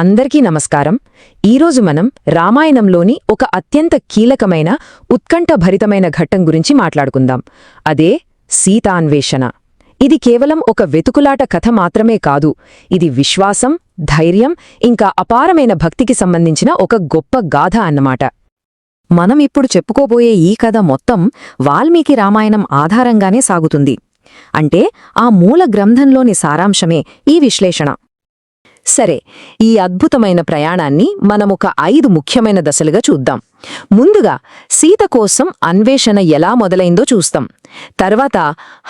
అందరికీ నమస్కారం. ఈరోజు మనం రామాయణంలోని ఒక అత్యంత కీలకమైన ఉత్కంఠభరితమైన ఘట్టం గురించి మాట్లాడుకుందాం. అదే సీతాన్వేషణ. ఇది కేవలం ఒక వెతుకులాట కథ మాత్రమే కాదు. ఇది విశ్వాసం, ధైర్యం, ఇంకా అపారమైన భక్తికి సంబంధించిన ఒక గొప్ప గాథ అన్నమాట. మనం ఇప్పుడు చెప్పుకోబోయే ఈ కథ మొత్తం వాల్మీకి రామాయణం ఆధారంగానే సాగుతుంది. అంటే ఆ మూల గ్రంథంలోని సారాంశమే ఈ విశ్లేషణ. సరే, ఈ అద్భుతమైన ప్రయాణాన్ని మనమొక 5 ముఖ్యమైన దశలుగా చూద్దాం. ముందుగా సీత కోసం అన్వేషణ ఎలా మొదలైందో చూస్తాం. తర్వాత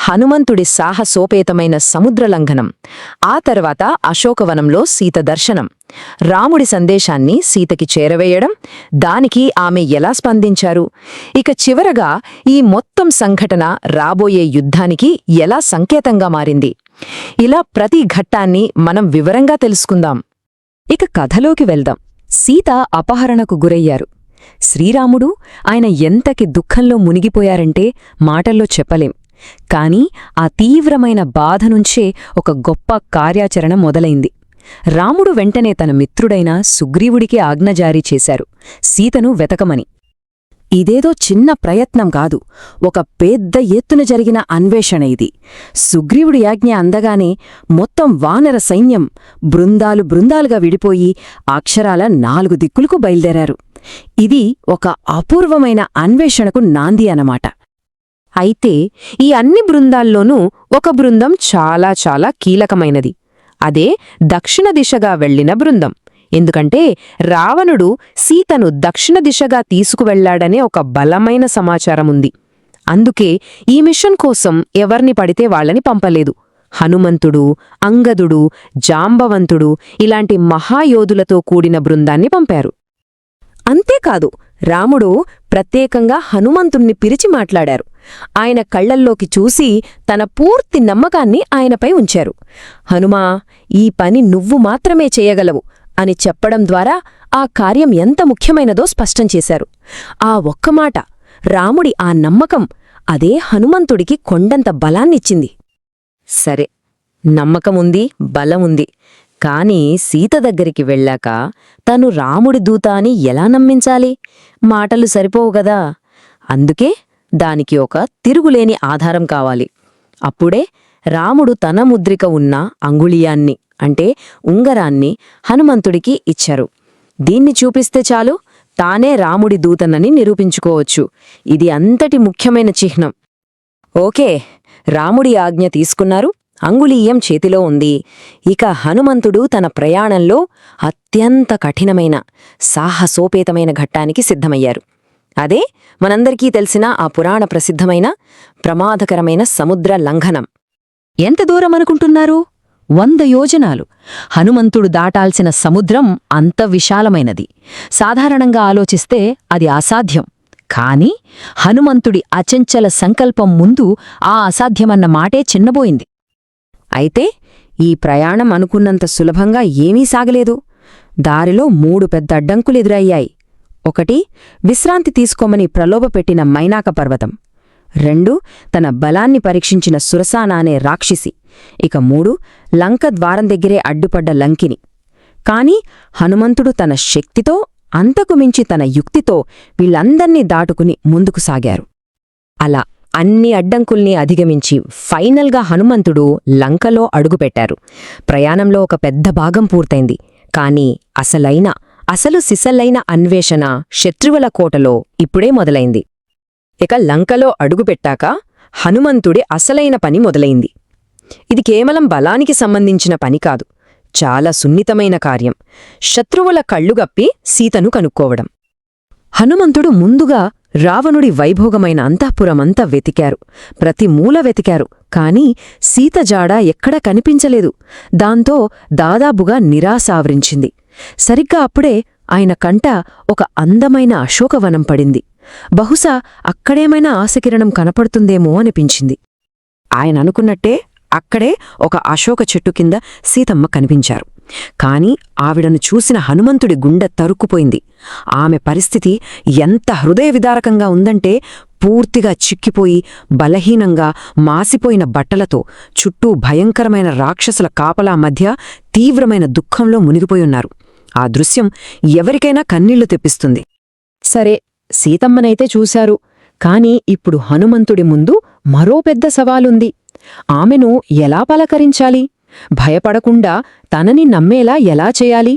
హనుమంతుడి సాహసోపేతమైన సముద్రలంఘనం. ఆ తర్వాత అశోకవనంలో సీత దర్శనం, రాముడి సందేశాన్ని సీతకి చేరవేయడం, దానికి ఆమె ఎలా స్పందించారు, ఇక చివరగా ఈ మొత్తం సంఘటన రాబోయే యుద్ధానికి ఎలా సంకేతంగా మారింది. ఇలా ప్రతి ఘట్టాన్ని మనం వివరంగా తెలుసుకుందాం. ఇక కథలోకి వెళ్దాం. సీత అపహరణకు గురయ్యారు. శ్రీరాముడు ఆయన ఎంతకి దుఃఖంలో మునిగిపోయారంటే మాటల్లో చెప్పలేం. కాని ఆ తీవ్రమైన బాధ నుంచే ఒక గొప్ప కార్యాచరణ మొదలైంది. రాముడు వెంటనే తన మిత్రుడైన సుగ్రీవుడికి ఆజ్ఞ జారీ చేశారు, సీతను వెతకమని. ఇదేదో చిన్న ప్రయత్నం కాదు, ఒక పెద్ద ఎత్తున జరిగిన అన్వేషణ ఇది. సుగ్రీవుడి ఆజ్ఞ అందగానే మొత్తం వానర సైన్యం బృందాలు బృందాలుగా విడిపోయి అక్షరాల 4 దిక్కులకు బయల్దేరారు. ఇది ఒక అపూర్వమైన అన్వేషణకు నాంది అన్నమాట. అయితే ఈ అన్ని బృందాల్లోనూ ఒక బృందం చాలా చాలా కీలకమైనది. అదే దక్షిణ దిశగా వెళ్లిన బృందం. ఎందుకంటే రావణుడు సీతను దక్షిణ దిశగా తీసుకువెళ్లాడనే ఒక బలమైన సమాచారముంది. అందుకే ఈ మిషన్ కోసం ఎవర్ని పడితే వాళ్లని పంపలేదు. హనుమంతుడు, అంగదుడు, జాంబవంతుడు ఇలాంటి మహాయోధులతో కూడిన బృందాన్ని పంపారు. అంతేకాదు, రాముడు ప్రత్యేకంగా హనుమంతుణ్ణి పిలిచి మాట్లాడారు. ఆయన కళ్లల్లోకి చూసి తన పూర్తి నమ్మకాన్ని ఆయనపై ఉంచారు. హనుమా, ఈ పని నువ్వు మాత్రమే చేయగలవు అని చెప్పడం ద్వారా ఆ కార్యం ఎంత ముఖ్యమైనదో స్పష్టం చేశారు. ఆ ఒక్క మాట, రాముడి ఆ నమ్మకం, అదే హనుమంతుడికి కొండంత బలాన్నిచ్చింది. సరే, నమ్మకముంది, బలముంది. కాని సీత దగ్గరికి వెళ్ళాక తను రాముడి దూత అని ఎలా నమ్మించాలి? మాటలు సరిపోవు గదా. అందుకే దానికి ఒక తిరుగులేని ఆధారం కావాలి. అప్పుడే రాముడు తన ముద్రిక ఉన్న అంగుళీయాన్ని, అంటే ఉంగరాన్ని హనుమంతుడికి ఇచ్చారు. దీన్ని చూపిస్తే చాలు, తానే రాముడి దూతనని నిరూపించుకోవచ్చు. ఇది అంతటి ముఖ్యమైన చిహ్నం. ఓకే, రాముడి ఆజ్ఞ తీసుకున్నారు, అంగుళీయం చేతిలో ఉంది. ఇక హనుమంతుడు తన ప్రయాణంలో అత్యంత కఠినమైన సాహసోపేతమైన ఘట్టానికి సిద్ధమయ్యారు. అదే మనందరికీ తెలిసిన ఆ పురాణ ప్రసిద్ధమైన ప్రమాదకరమైన సముద్ర లంఘనం. ఎంత దూరం అనుకుంటున్నారు? 100 యోజనాలు. హనుమంతుడు దాటాల్సిన సముద్రం అంత విశాలమైనది. సాధారణంగా ఆలోచిస్తే అది అసాధ్యం. కాని హనుమంతుడి అచంచల సంకల్పం ముందు ఆ అసాధ్యమన్న మాటే చిన్నబోయింది. అయితే ఈ ప్రయాణం అనుకున్నంత సులభంగా ఏమీ సాగలేదు. దారిలో 3 పెద్ద అడ్డంకులెదురయ్యాయి. 1, విశ్రాంతి తీసుకోమని ప్రలోభపెట్టిన మైనాక పర్వతం. 2, తన బలాన్ని పరీక్షించిన సురసాన అనే రాక్షసి. ఇక 3, లంక ద్వారం దగ్గరే అడ్డుపడ్డ లంకిని. కాని హనుమంతుడు తన శక్తితో, అంతకుమించి తన యుక్తితో వీళ్లందర్నీ దాటుకుని ముందుకు సాగారు. అలా అన్ని అడ్డంకుల్ని అధిగమించి ఫైనల్గా హనుమంతుడు లంకలో అడుగుపెట్టారు. ప్రయాణంలో ఒక పెద్ద భాగం పూర్తయింది. కాని అసలు సిసలైన అన్వేషణ శత్రువుల కోటలో ఇప్పుడే మొదలైంది. ఇక లంకలో అడుగుపెట్టాక హనుమంతుడి అసలైన పని మొదలైంది. ఇది కేవలం బలానికి సంబంధించిన పని కాదు, చాలా సున్నితమైన కార్యం. శత్రువుల కళ్ళుగప్పి సీతను కనుక్కోవడం. హనుమంతుడు ముందుగా రావణుడి వైభోగమైన అంతఃపురమంతా వెతికారు. ప్రతి మూల వెతికారు. కాని సీత జాడ ఎక్కడా కనిపించలేదు. దాంతో దాదాపుగా నిరాశావరించింది. సరిగ్గా అప్పుడే ఆయన కంట ఒక అందమైన అశోకవనం పడింది. బహుశా అక్కడేమైనా ఆశకిరణం కనపడుతుందేమో అనిపించింది. ఆయన అనుకున్నట్టే అక్కడే ఒక అశోక చెట్టు కింద సీతమ్మ కనిపించారు. కాని ఆవిడను చూసిన హనుమంతుడి గుండె తరుక్కుపోయింది. ఆమె పరిస్థితి ఎంత హృదయవిదారకంగా ఉందంటే, పూర్తిగా చిక్కిపోయి బలహీనంగా మాసిపోయిన బట్టలతో చుట్టూ భయంకరమైన రాక్షసుల కాపలా మధ్య తీవ్రమైన దుఃఖంలో మునిగిపోయున్నారు. ఆ దృశ్యం ఎవరికైనా కన్నీళ్లు తెప్పిస్తుంది. సరే, సీతమ్మనైతే చూశారు, కాని ఇప్పుడు హనుమంతుడి ముందు మరో పెద్ద సవాలుంది. ఆమెను ఎలా పలకరించాలి? భయపడకుండా తనని నమ్మేలా ఎలా చేయాలి?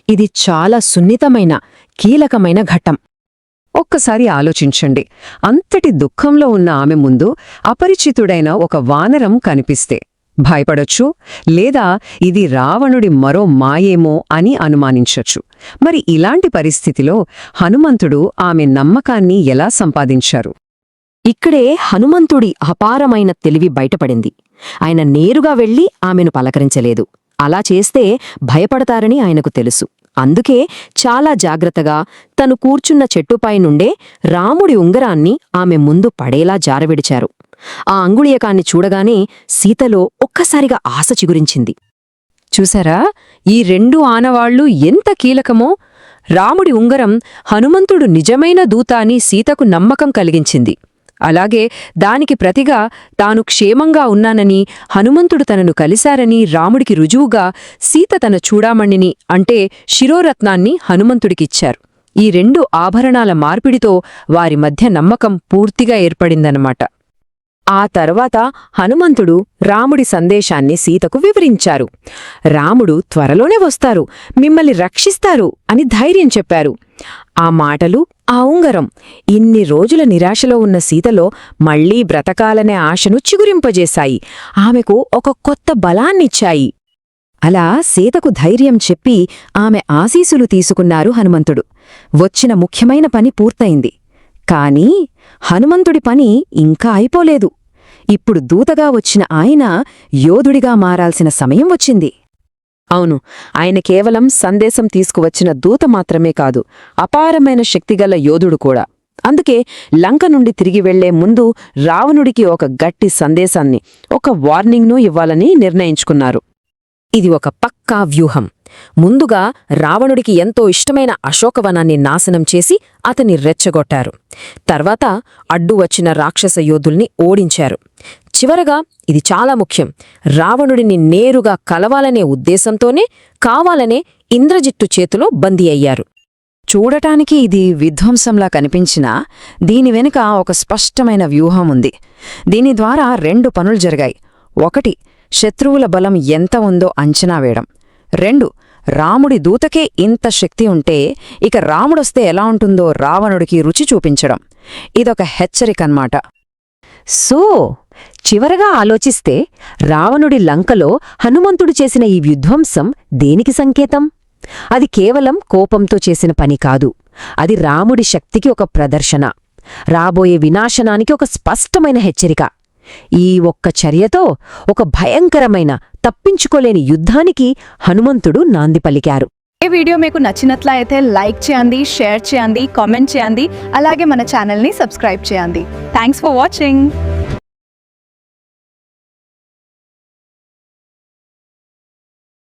ఇది చాలా సున్నితమైన, కీలకమైన ఘట్టం. ఒక్కసారి ఆలోచించండి. అంతటి దుఃఖంలో ఉన్న ఆమె ముందు అపరిచితుడైన ఒక వానరం కనిపిస్తే భయపడొచ్చు, లేదా ఇది రావణుడి మరో మాయేమో అని అనుమానించొచ్చు. మరి ఇలాంటి పరిస్థితిలో హనుమంతుడు ఆమె నమ్మకాన్ని ఎలా సంపాదించారు? ఇక్కడే హనుమంతుడి అపారమైన తెలివి బయటపడింది. ఆయన నేరుగా వెళ్లి ఆమెను పలకరించలేదు. అలా చేస్తే భయపడతారని ఆయనకు తెలుసు. అందుకే చాలా జాగ్రత్తగా తను కూర్చున్న చెట్టుపై నుండే రాముడి ఉంగరాన్ని ఆమె ముందు పడేలా జారవిడిచారు. ఆ అంగుళీయకాన్ని చూడగానే సీతలో ఒక్కసారిగా ఆశ చిగురించింది. చూసారా, ఈ రెండు ఆనవాళ్లు ఎంత కీలకమో! రాముడి ఉంగరం హనుమంతుడు నిజమైన దూత అని సీతకు నమ్మకం కలిగించింది. అలాగే దానికి ప్రతిగా తాను క్షేమంగా ఉన్నానని, హనుమంతుడు తనను కలిశారని రాముడికి రుజువుగా సీత తన చూడామణిని అంటే శిరోరత్నాన్ని హనుమంతుడికిచ్చారు. ఈ రెండు ఆభరణాల మార్పిడితో వారి మధ్య నమ్మకం పూర్తిగా ఏర్పడిందన్నమాట. ఆ తర్వాత హనుమంతుడు రాముడి సందేశాన్ని సీతకు వివరించారు. రాముడు త్వరలోనే వస్తారు, మిమ్మల్ని రక్షిస్తారు అని ధైర్యం చెప్పారు. ఆ మాటలు, ఆ ఉంగరం ఇన్ని రోజుల నిరాశలో ఉన్న సీతలో మళ్లీ బ్రతకాలనే ఆశను చిగురింపజేశాయి. ఆమెకు ఒక కొత్త బలాన్నిచ్చాయి. అలా సీతకు ధైర్యం చెప్పి ఆమె ఆశీసులు తీసుకున్నారు హనుమంతుడు. వచ్చిన ముఖ్యమైన పని పూర్తయింది. కాని హనుమంతుడి పని ఇంకా అయిపోలేదు. ఇప్పుడు దూతగా వచ్చిన ఆయన యోధుడిగా మారాల్సిన సమయం వచ్చింది. అవును, ఆయన కేవలం సందేశం తీసుకువచ్చిన దూత మాత్రమే కాదు, అపారమైన శక్తిగల యోధుడు కూడా. అందుకే లంక నుండి తిరిగి వెళ్లే ముందు రావణుడికి ఒక గట్టి సందేశాన్ని, ఒక వార్నింగ్ను ఇవ్వాలని నిర్ణయించుకున్నారు. ఇది ఒక పక్కా వ్యూహం. ముందుగా రావణుడికి ఎంతో ఇష్టమైన అశోకవనాన్ని నాశనం చేసి అతన్ని రెచ్చగొట్టారు. తర్వాత అడ్డు వచ్చిన రాక్షస యోధుల్ని ఓడించారు. చివరగా, ఇది చాలా ముఖ్యం, రావణుడిని నేరుగా కలవాలనే ఉద్దేశంతోనే కావాలనే ఇంద్రజిత్తు చేతిలో బందీ అయ్యారు. చూడటానికి ఇది విధ్వంసంలా కనిపించినా దీని వెనుక ఒక స్పష్టమైన వ్యూహం ఉంది. దీని ద్వారా రెండు పనులు జరిగాయి. ఒకటి, శత్రువుల బలం ఎంత ఉందో అంచనా వేయడం. రెండు, రాముడి దూతకే ఇంత శక్తి ఉంటే ఇక రాముడొస్తే ఎలా ఉంటుందో రావణుడికి రుచి చూపించడం. ఇదొక హెచ్చరికన్నమాట. సో, చివరగా ఆలోచిస్తే రావణుడి లంకలో హనుమంతుడు చేసిన ఈ విధ్వంసం దేనికి సంకేతం? అది కేవలం కోపంతో చేసిన పని కాదు. అది రాముడి శక్తికి ఒక ప్రదర్శన, రాబోయే వినాశనానికి ఒక స్పష్టమైన హెచ్చరిక. ఈ ఒక్క చర్యతో ఒక భయంకరమైన, తప్పించుకోలేని యుద్ధానికి హనుమంతుడు నాంది పలికారు. ఈ వీడియో మీకు నచ్చినట్లయితే లైక్ చేయండి, షేర్ చేయండి, కామెంట్ చేయండి. అలాగే మన ఛానల్ని సబ్స్క్రైబ్ చేయండి. Thanks for watching.